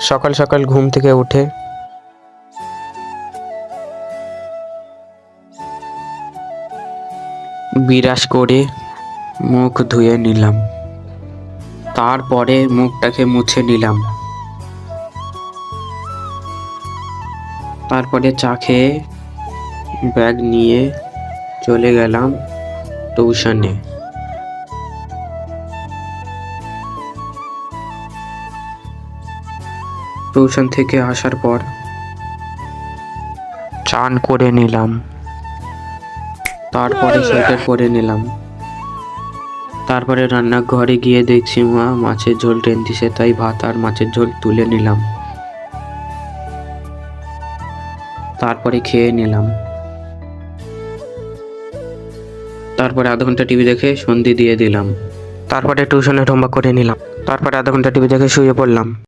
সকাল সকাল ঘুম থেকে উঠে বিরাস করে মুখ ধুয়ে নিলাম। তারপরে মুখটাকে মুছে নিলাম। তারপরে চা খেয়ে ব্যাগ নিয়ে চলে গেলাম টিউশনে। টিউশন থেকে আসার পর চান করে নিলাম। তারপরে সোয়েটার পরে নিলাম। তারপরে রান্নাঘরে গিয়ে দেখছি মা মাছের ঝোল টেনতিছে, তাই ভাত আর মাছের ঝোল তুলে নিলাম। তারপরে খেয়ে নিলাম। তারপরে আধা ঘন্টা টিভি দেখে সন্ধে দিয়ে দিলাম। তারপরে টিউশনের হোমওয়ার্ক করে নিলাম। তারপরে আধা ঘন্টা টিভি দেখে শুয়ে পড়লাম।